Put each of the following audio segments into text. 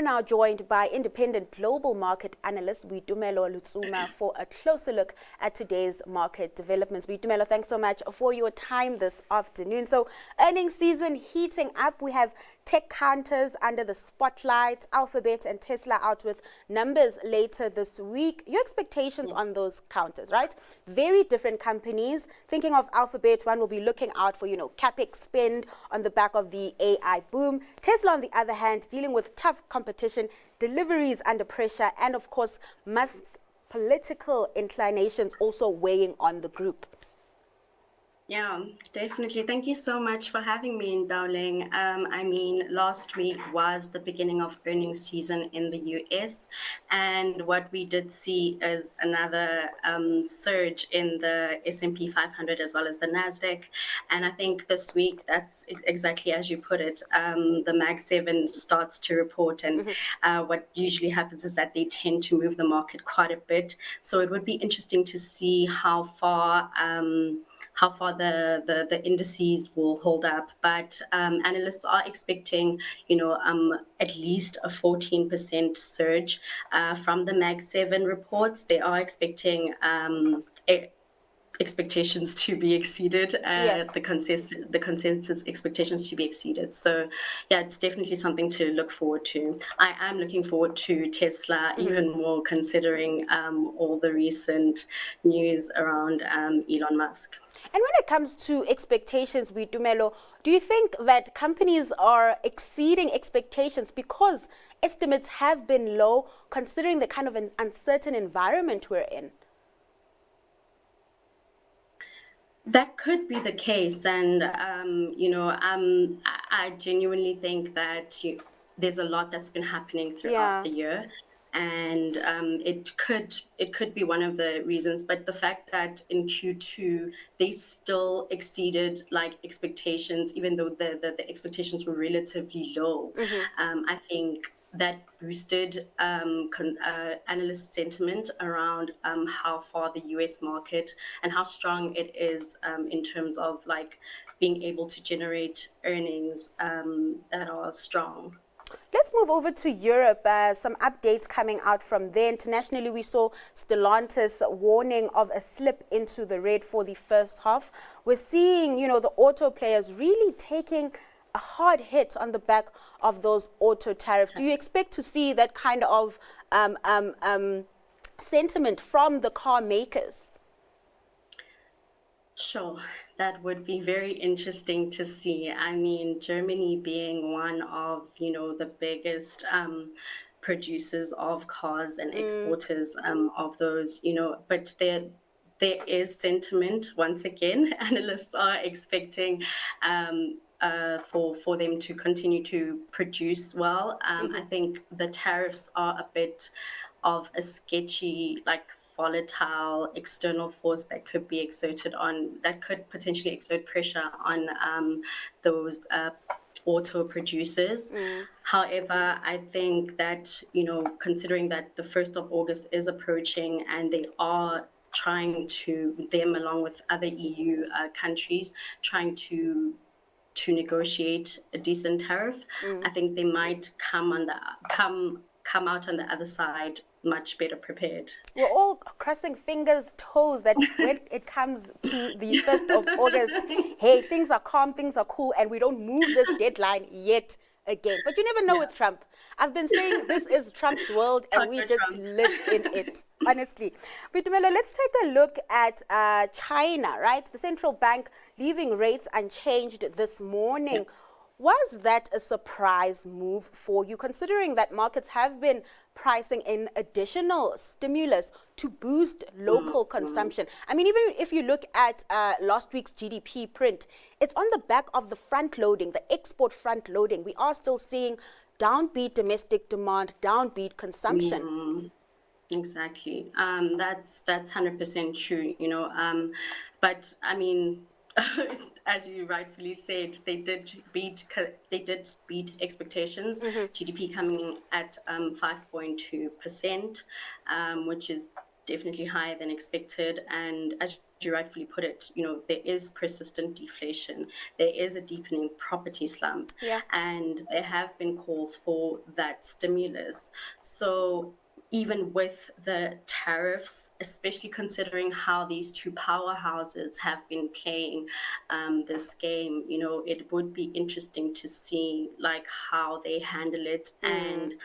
we're now joined by independent global market analyst Boitumelo Letsuma for a closer look at today's market developments. Boitumelo, thanks so much for your time this afternoon. So, earnings season heating up. We have tech counters under the spotlight, Alphabet and Tesla out with numbers later this week. Your expectations on those counters, right? Very different companies. Thinking of Alphabet, one will be looking out for, CapEx spend on the back of the AI boom. Tesla, on the other hand, dealing with tough competition, deliveries under pressure, and of course, Musk's political inclinations also weighing on the group. Yeah, definitely. Thank you so much for having me in Dowling. Last week was the beginning of earnings season in the US, and what we did see is another surge in the S&P 500 as well as the Nasdaq. And I think this week, that's exactly as you put it, the Mag 7 starts to report, and what usually happens is that they tend to move the market quite a bit. So it would be interesting to see how far the indices will hold up, but analysts are expecting, at least a 14% surge from the Mag 7 reports. They are expecting expectations to be exceeded, the consensus expectations to be exceeded. So yeah, it's definitely something to look forward to. I am looking forward to Tesla even more, considering all the recent news around Elon Musk. And when it comes to expectations, Boitumelo, do you think that companies are exceeding expectations because estimates have been low, considering the kind of an uncertain environment we're in? That could be the case, and I genuinely think that there's a lot that's been happening throughout the year, and it could be one of the reasons. But the fact that in Q2 they still exceeded expectations, even though the expectations were relatively low, I think that boosted analyst sentiment around how far the US market and how strong it is in terms of being able to generate earnings that are strong. Let's move over to Europe. Some updates coming out from there. Internationally, we saw Stellantis warning of a slip into the red for the first half. We're seeing, the auto players really taking a hard hit on the back of those auto tariffs. Do you expect to see that kind of sentiment from the car makers? Sure, that would be very interesting to see. I mean, Germany being one of, the biggest producers of cars and exporters of those, but there is sentiment. Once again, analysts are expecting for them to continue to produce well. I think the tariffs are a bit of a sketchy, volatile external force that could be exerted that could potentially exert pressure on those auto producers. However, I think that, considering that the 1st of August is approaching and they are trying to, them along with other EU countries, trying to negotiate a decent tariff, I think they might come out on the other side much better prepared. We're all crossing fingers, toes that when it comes to the 1st of August, hey, things are calm, things are cool, and we don't move this deadline yet again. But you never know with Trump. I've been saying this is Trump's world, and we just live in it, honestly. Boitumelo, let's take a look at China, right? The central bank leaving rates unchanged this morning. Was that a surprise move for you, considering that markets have been pricing in additional stimulus to boost local consumption? I mean, even if you look at last week's GDP print, it's on the back of the front loading, the export front loading. We are still seeing downbeat domestic demand, downbeat consumption. Exactly. That's 100% true, but I mean, as you rightfully said, they did beat expectations. GDP coming in at 5.2%, which is definitely higher than expected. And as you rightfully put it, there is persistent deflation. There is a deepening property slump. Yeah. And there have been calls for that stimulus. So even with the tariffs, especially considering how these two powerhouses have been playing this game, it would be interesting to see like how they handle it. And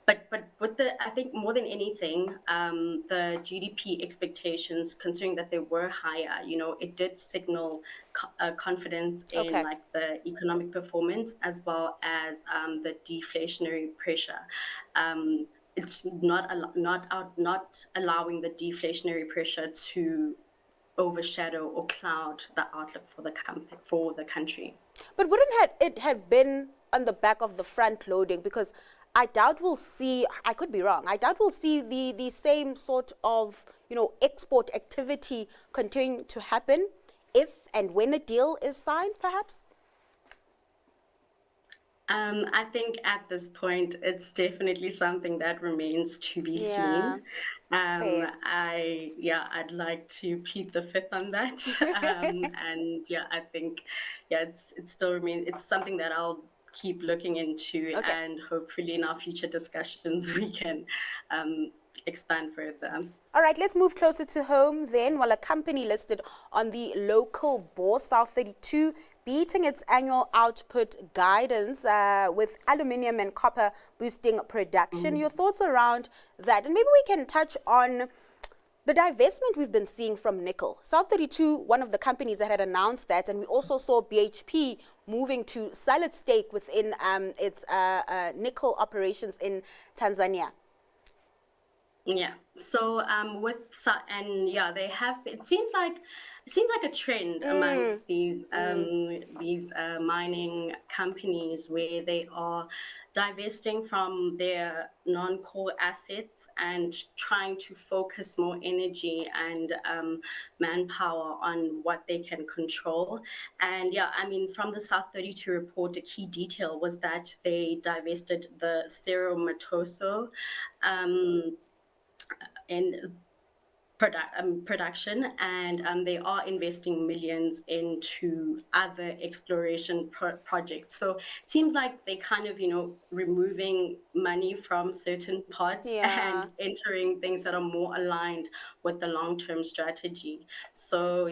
but with I think more than anything, the GDP expectations, considering that they were higher, it did signal confidence in Okay. like the economic performance as well as the deflationary pressure. It's not allowing the deflationary pressure to overshadow or cloud the outlook for the country. But wouldn't it have been on the back of the front loading? Because I doubt we'll see, I could be wrong, I doubt we'll see the same sort of, export activity continuing to happen if and when a deal is signed, perhaps? I think at this point, it's definitely something that remains to be Yeah. seen. Fair. I'd like to plead the fifth on that. And yeah, I think, it still remains, it's something that I'll keep looking into, Okay. and hopefully in our future discussions, we can expand further. All right, let's move closer to home then. While a company listed on the local bourse, South32, beating its annual output guidance with aluminium and copper boosting production. Your thoughts around that? And maybe we can touch on the divestment we've been seeing from nickel. South32, one of the companies that had announced that, and we also saw BHP moving to solid stake within its nickel operations in Tanzania. Yeah. So they have been, it seems like a trend amongst these mining companies where they are divesting from their non-core assets and trying to focus more energy and manpower on what they can control. And from the South32 report, a key detail was that they divested the Cerro Matoso in production, and they are investing millions into other exploration projects. So it seems like they kind of, removing money from certain parts and entering things that are more aligned with the long-term strategy. So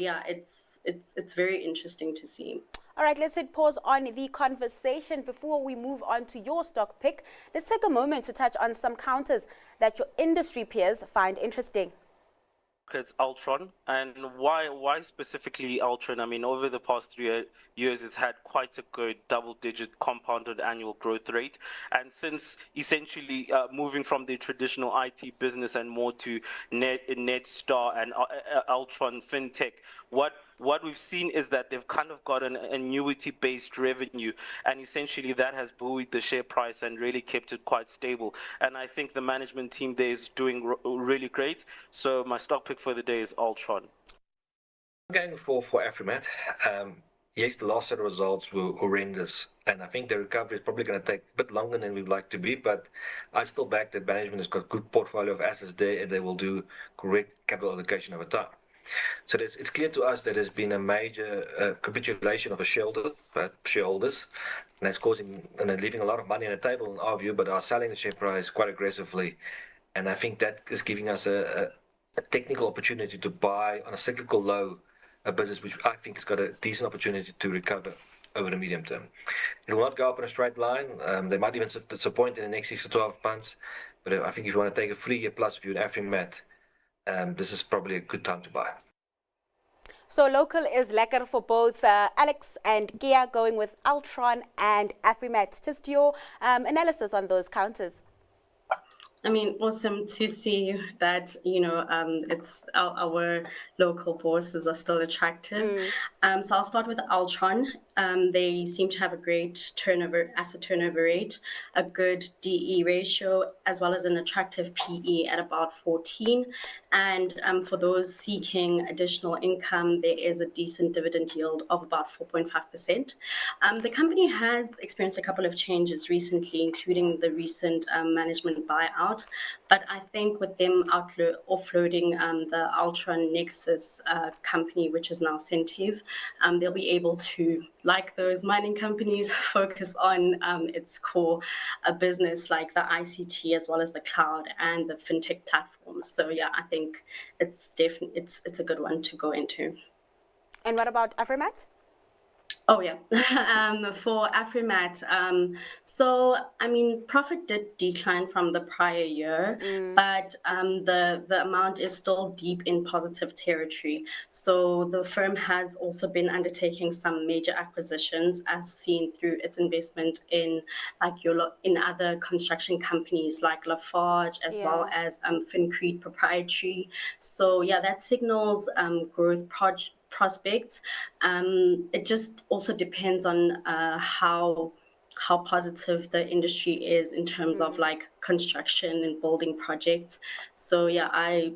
it's very interesting to see. All right, let's hit pause on the conversation before we move on to your stock pick. Let's take a moment to touch on some counters that your industry peers find interesting. It's Altron, and why specifically Altron? I mean, over the past 3 years, it's had quite a good double-digit compounded annual growth rate, and since essentially moving from the traditional IT business and more to Netstar and Altron FinTech, what we've seen is that they've kind of got an annuity-based revenue, and essentially that has buoyed the share price and really kept it quite stable. And I think the management team there is doing really great. So my stock pick for the day is Altron. I'm going for Afrimat. Yes, the last set of results were horrendous, and I think the recovery is probably going to take a bit longer than we'd like to be, but I still back that management has got a good portfolio of assets there, and they will do correct capital allocation over time. So it's clear to us that there's been a major capitulation of the shareholders, and that's causing, and they're leaving a lot of money on the table in our view, but are selling the share price quite aggressively. And I think that is giving us a technical opportunity to buy on a cyclical low a business which I think has got a decent opportunity to recover over the medium term. It will not go up in a straight line. They might even disappoint in the next 6 to 12 months, but I think if you want to take a 3-year plus view in Afrimat, this is probably a good time to buy. So local is lekker for both Alex and Gia, going with Altron and Afrimat. Just your analysis on those counters. I mean, awesome to see that, it's our local bourses are still attractive. So I'll start with Altron. They seem to have a great asset turnover rate, a good DE ratio, as well as an attractive PE at about 14. And for those seeking additional income, there is a decent dividend yield of about 4.5%. The company has experienced a couple of changes recently, including the recent management buyout. out. But I think with them offloading the Ultra Nexus company, which is now Centtive, they'll be able to, like those mining companies, focus on its core business, like the ICT as well as the cloud and the fintech platforms. So yeah, I think it's definitely it's a good one to go into. And what about Afrimat? Oh yeah, for Afrimat, so I mean, profit did decline from the prior year, but the amount is still deep in positive territory. So the firm has also been undertaking some major acquisitions, as seen through its investment in in other construction companies like Lafarge, as well as Fincrete Proprietary. So yeah, that signals growth prospects. It just also depends on how positive the industry is in terms of like construction and building projects. So yeah, I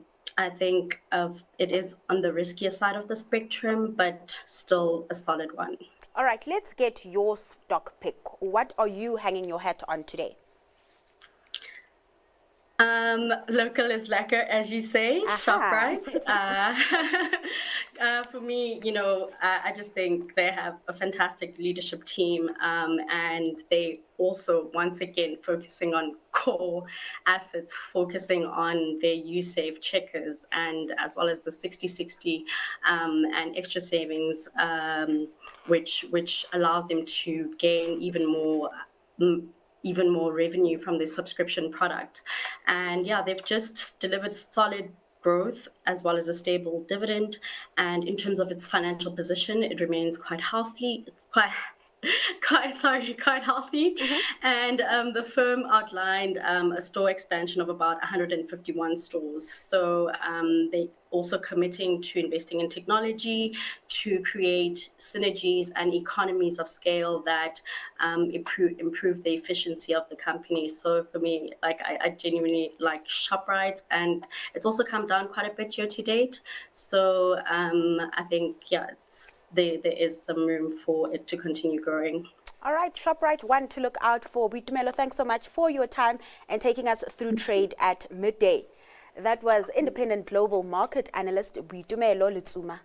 think it is on the riskier side of the spectrum, but still a solid one. All right, let's get your stock pick. What are you hanging your hat on today? Local is lekker, as you say. ShopRite. For me, I just think they have a fantastic leadership team, and they also, once again, focusing on core assets, focusing on their U-Save checkers, and as well as the 60/60 and extra savings, which allows them to gain even more revenue from the subscription product. And yeah, they've just delivered solid growth as well as a stable dividend. And in terms of its financial position, it remains quite healthy. Quite healthy. And the firm outlined a store expansion of about 151 stores. So they also committing to investing in technology to create synergies and economies of scale that improve the efficiency of the company. So for me, like I genuinely like ShopRite, and it's also come down quite a bit year to date. So I think there is some room for it to continue growing. All right, ShopRite, one to look out for. Boitumelo, thanks so much for your time and taking us through trade at midday. That was independent global market analyst Boitumelo Letsuma.